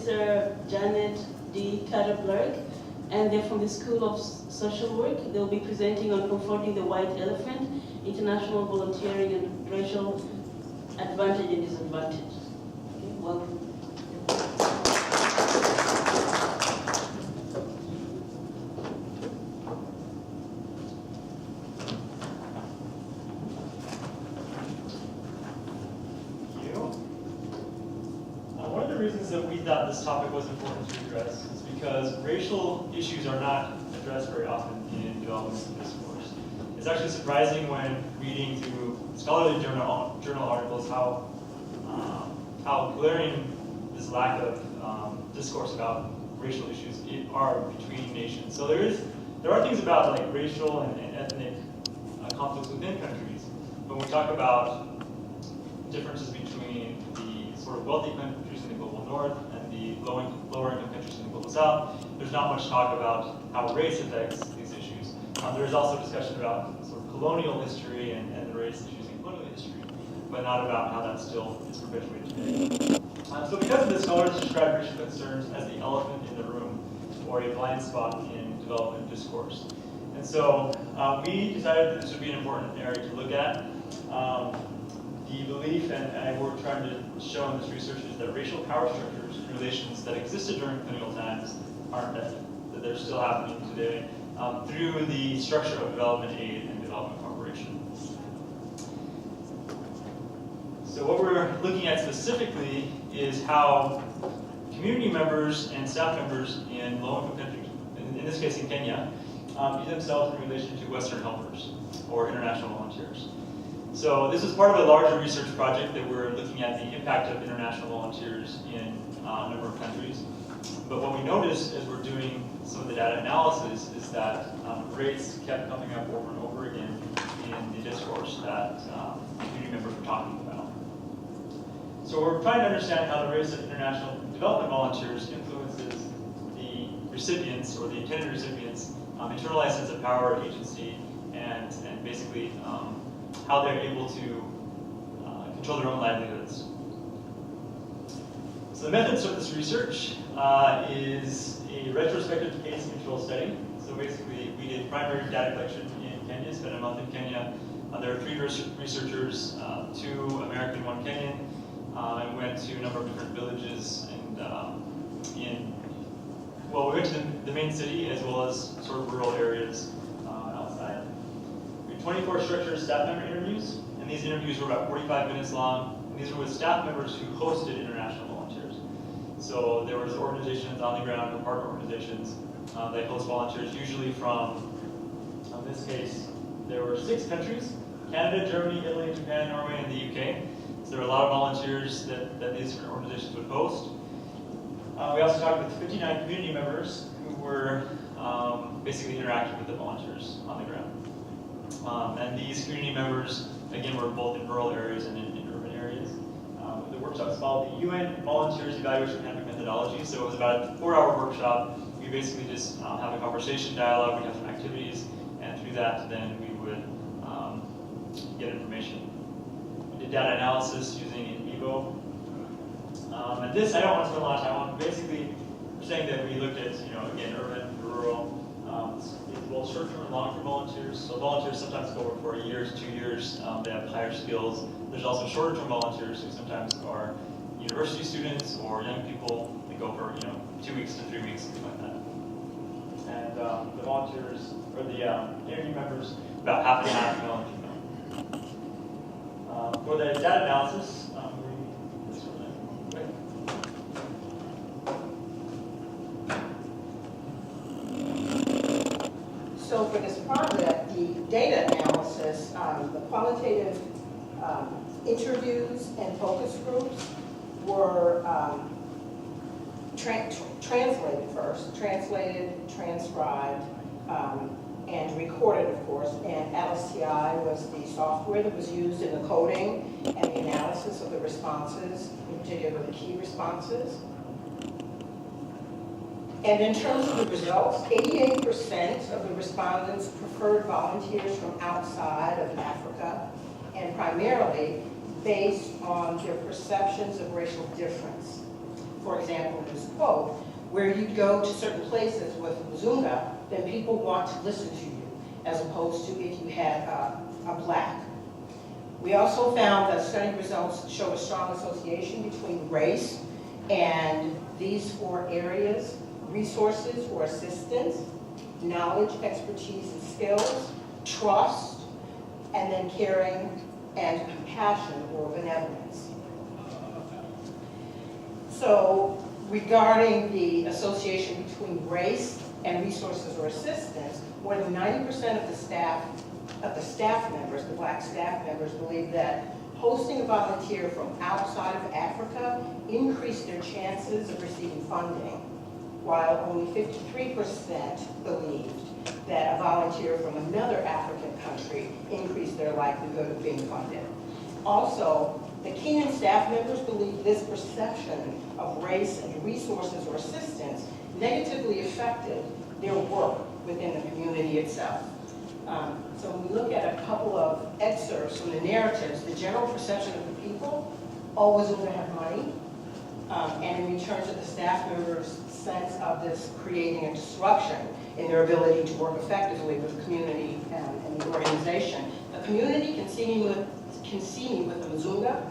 Professor Janet D. Carter-Blurg, and they're from the School of Social Work. They'll be presenting on Confronting the White Elephant, International Volunteering and Racial Advantage and Disadvantage. Okay, welcome. One of the reasons that we thought this topic was important to address is because racial issues are not addressed very often in development discourse. It's actually surprising when reading through scholarly journal articles how glaring this lack of discourse about racial issues are between nations. So there are things about like racial and ethnic conflicts within countries. When we talk about differences between the sort of wealthy countries in the global north and the lower income countries in the global south, there's not much talk about how race affects these issues. There's also discussion about sort of colonial history and the race issues in colonial history, but not about how that still is perpetuated today. So because of this, scholars describe racial concerns as the elephant in the room, or a blind spot in development discourse. And so we decided that this would be an important area to look at. The belief, and we're trying to show in this research, is that racial power structures and relations that existed during colonial times aren't dead, that they're still happening today through the structure of development aid and development cooperation. So what we're looking at specifically is how community members and staff members in low-income countries, in this case in Kenya, view themselves in relation to Western helpers or international volunteers. So this is part of a larger research project that we're looking at the impact of international volunteers in a number of countries. But what we noticed as we're doing some of the data analysis is that race kept coming up over and over again in the discourse that community members were talking about. So we're trying to understand how the race of international development volunteers influences the recipients or the intended recipients' internalized sense of power, agency, and basically how they're able to control their own livelihoods. So the methods of this research is a retrospective case control study. So basically, we did primary data collection in Kenya, spent a month in Kenya. There were 3 researchers, 2 American, 1 Kenyan, and went to a number of different villages and we went to the main city as well as sort of rural areas outside. We had 24 structured staff member interviews, and these interviews were about 45 minutes long, and these were with staff members who hosted international volunteers. So there was organizations on the ground, or partner organizations, that host volunteers, usually from, in this case, there were 6 countries: Canada, Germany, Italy, Japan, Norway, and the UK. So there were a lot of volunteers that these different organizations would host. We also talked with 59 community members who were basically interacting with the volunteers on the ground. And these community members, again, were both in rural areas and in urban areas. The workshops followed the UN Volunteers Evaluation Handbook methodology. So it was about a 4-hour workshop. We basically just have a conversation, dialogue, we'd have some activities, and through that, then we would get information. We did data analysis using in vivo. And this, I don't want to spend a lot of time on. Basically, we're saying that we looked at, again, urban, rural, both short-term and long-term volunteers. So volunteers sometimes go for 1 year, 2 years. They have higher skills. There's also shorter-term volunteers who sometimes are university students or young people. They go for 2 weeks to 3 weeks, something like that. And the volunteers, or the interview members, about half and half, male and female. For the data analysis, So for this project, the data analysis, the qualitative interviews and focus groups were translated first, transcribed, and recorded, of course. And LSTI was the software that was used in the coding and the analysis of the responses, in particular the key responses. And in terms of the results, 88% of the respondents preferred volunteers from outside of Africa, and primarily based on their perceptions of racial difference. For for example, in this quote, where you go to certain places with Mzunga, then people want to listen to you, as opposed to if you had a black. We also found that study results show a strong association between race and these 4 areas: resources or assistance, knowledge, expertise, and skills, trust, and then caring and compassion or benevolence. So regarding the association between race and resources or assistance, more than 90% of the staff members, the black staff members, believe that hosting a volunteer from outside of Africa increased their chances of receiving funding, while only 53% believed that a volunteer from another African country increased their likelihood of being funded. Also, the Kenyan staff members believe this perception of race and resources or assistance negatively affected their work within the community itself. So when we look at a couple of excerpts from the narratives, the general perception of the people always want to have money, and in return to the staff members' sense of this creating a disruption in their ability to work effectively with the community and the organization. The community can see me with a Mzunga.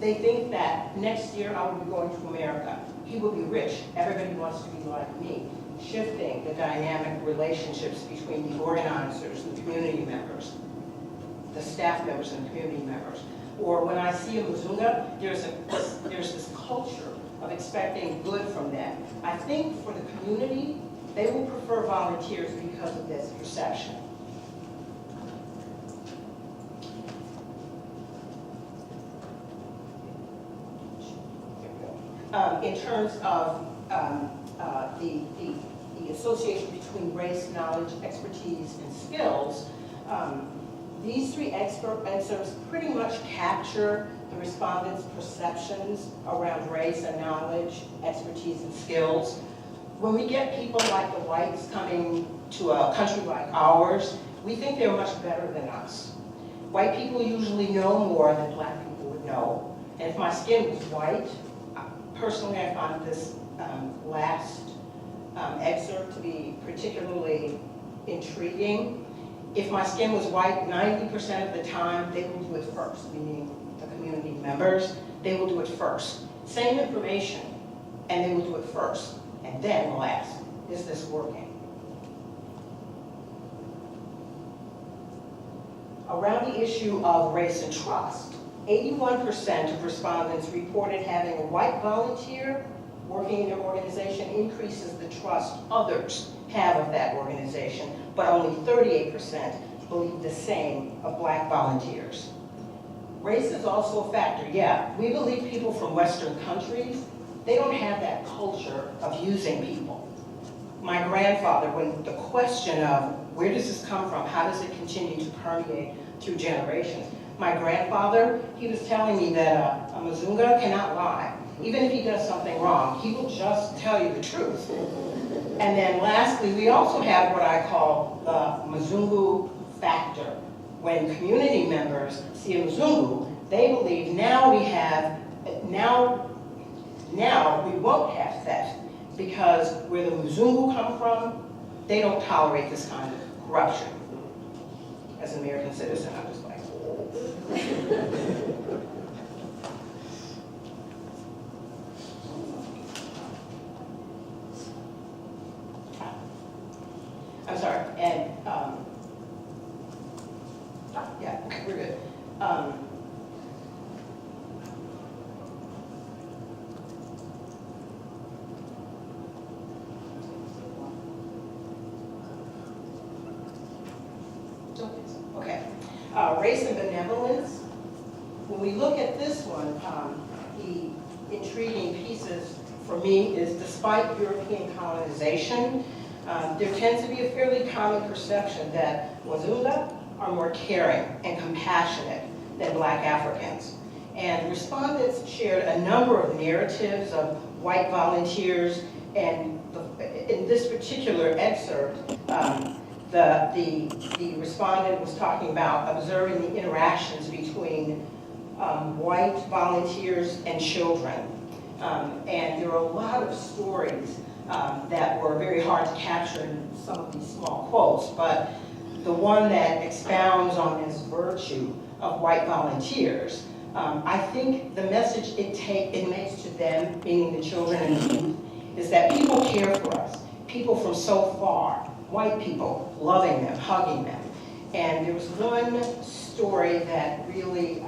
They think that next year I will be going to America. He will be rich. Everybody wants to be like me. Shifting the dynamic relationships between the organizers and the community members, the staff members and the community members. Or when I see a Mzunga, there's this culture of expecting good from them. I think for the community, they will prefer volunteers because of this perception. In terms of the association between race, knowledge, expertise, and skills, these 3 excerpts pretty much capture the respondents' perceptions around race and knowledge, expertise, and skills. When we get people like the whites coming to a country like ours, we think they're much better than us. White people usually know more than black people would know. And if my skin was white, personally I find this last excerpt to be particularly intriguing. If my skin was white, 90% of the time they will do it first, meaning the community members, they will do it first. Same information, and they will do it first. And then we'll ask, is this working? Around the issue of race and trust, 81% of respondents reported having a white volunteer working in their organization increases the trust others have of that organization, but only 38% believe the same of black volunteers. Race is also a factor, yeah. We believe people from Western countries, they don't have that culture of using people. My grandfather, when the question of where does this come from, how does it continue to permeate through generations, my grandfather, he was telling me that a Mzunga cannot lie. Even if he does something wrong, he will just tell you the truth. And then lastly, we also have what I call the Mzungu factor. When community members see a Mzungu, they believe now we won't have theft, because where the Mzungu come from, they don't tolerate this kind of corruption. As an American citizen, I'm just like, I'm sorry, and yeah, we're good. Okay, race and benevolence. When we look at this one, the intriguing pieces for me is despite European colonization, there tends to be a fairly common perception that Wazunda are more caring and compassionate than black Africans. And respondents shared a number of narratives of white volunteers, and in this particular excerpt, the respondent was talking about observing the interactions between white volunteers and children. And there are a lot of stories that were very hard to capture in some of these small quotes, but the one that expounds on this virtue of white volunteers, I think the message it makes to them, meaning the children and the youth, is that people care for us, people from so far, white people loving them, hugging them. And there was one story that really,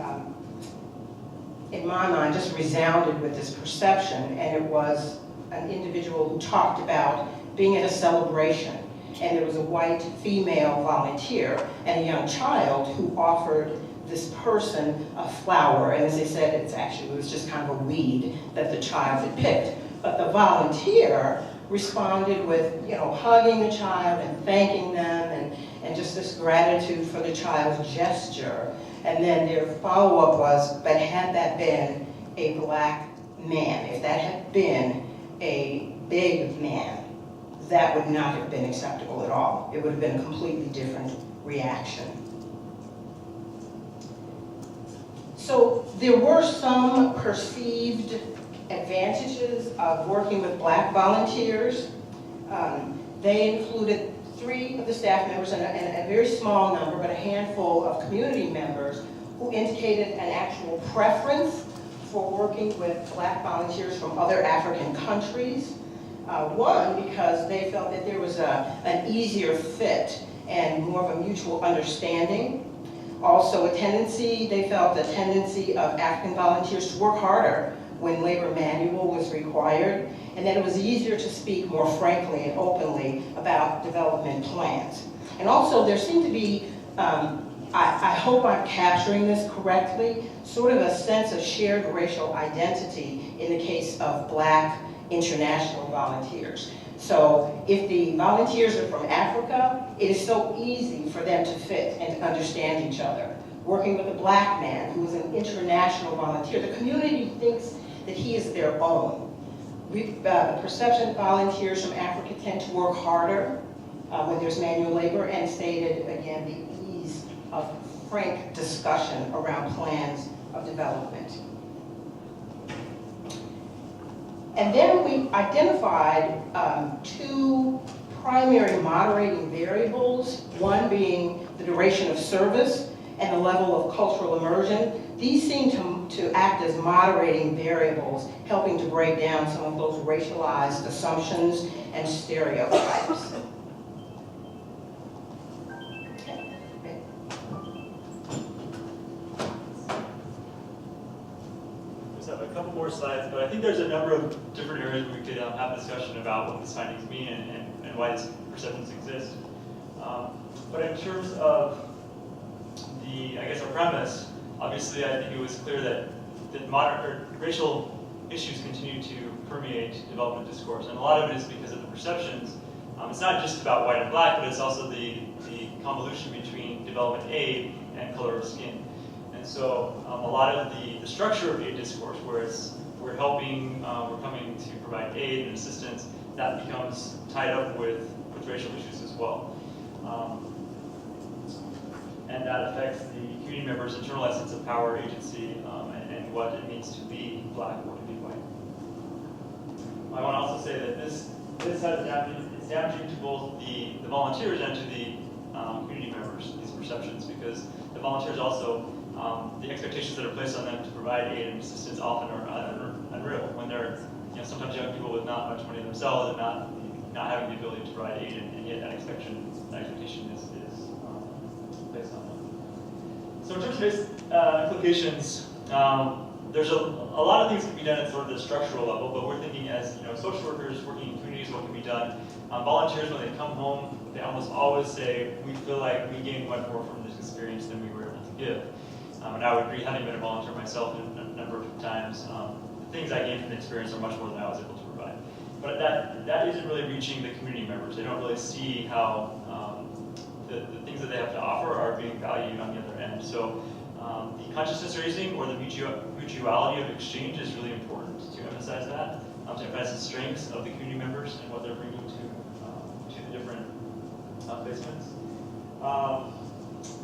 in my mind, just resounded with this perception, and it was an individual who talked about being at a celebration, and there was a white female volunteer and a young child who offered this person a flower, and as they said, it was just kind of a weed that the child had picked. But the volunteer responded with, hugging the child and thanking them, and just this gratitude for the child's gesture. And then their follow-up was, but had that been a black man, if that had been a big man, that would not have been acceptable at all. It would have been a completely different reaction. So there were some perceived advantages of working with black volunteers. They included 3 of the staff members and a very small number, but a handful of community members who indicated an actual preference for working with black volunteers from other African countries. One, because they felt that there was an easier fit and more of a mutual understanding. Also, they felt a tendency of African volunteers to work harder when labor manual was required, and that it was easier to speak more frankly and openly about development plans. And also, there seemed to be, I hope I'm capturing this correctly, sort of a sense of shared racial identity in the case of black international volunteers. So if the volunteers are from Africa, it is so easy for them to fit and to understand each other. Working with a black man who is an international volunteer, the community thinks that he is their own. The perception that volunteers from Africa tend to work harder when there's manual labor, and stated, again, the ease of frank discussion around plans of development. And then we identified 2 primary moderating variables, one being the duration of service and the level of cultural immersion. These seem to act as moderating variables, helping to break down some of those racialized assumptions and stereotypes. Have a couple more slides, but I think there's a number of different areas where we could have a discussion about what these findings mean and why these perceptions exist. But in terms of our premise, obviously I think it was clear that racial issues continue to permeate development discourse, and a lot of it is because of the perceptions. It's not just about white and black, but it's also the convolution between development aid and color of skin. And so a lot of the structure of aid discourse, where we're helping, we're coming to provide aid and assistance, that becomes tied up with racial issues as well. And that affects the community members' internalized sense of power, agency, and what it means to be black or to be white. I want to also say that this it's damaging to both the volunteers and to the community members, these perceptions, because the volunteers also, the expectations that are placed on them to provide aid and assistance often are unreal when they're, sometimes young people with not much money themselves and not having the ability to provide aid, and yet that expectation is placed on them. So in terms of implications, there's a lot of things that can be done at sort of the structural level, but we're thinking as social workers working in communities, what can be done. Volunteers, when they come home, they almost always say, we feel like we gained much more from this experience than we were able to give. And I would agree, having been a volunteer myself a number of times, the things I gained from the experience are much more than I was able to provide. But that isn't really reaching the community members. They don't really see how the things that they have to offer are being valued on the other end. So the consciousness raising or the mutuality of exchange is really important to emphasize that, to emphasize the strengths of the community members and what they're bringing to the different placements.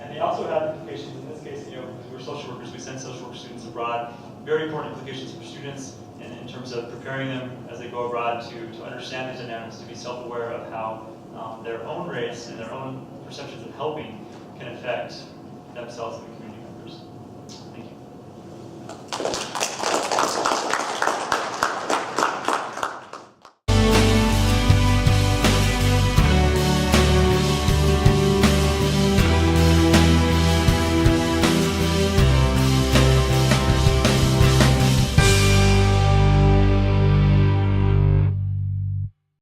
And they also have implications, in this case, because we're social workers, we send social work students abroad, very important implications for students and terms of preparing them as they go abroad to understand these dynamics, to be self-aware of how their own race and their own perceptions of helping can affect themselves and the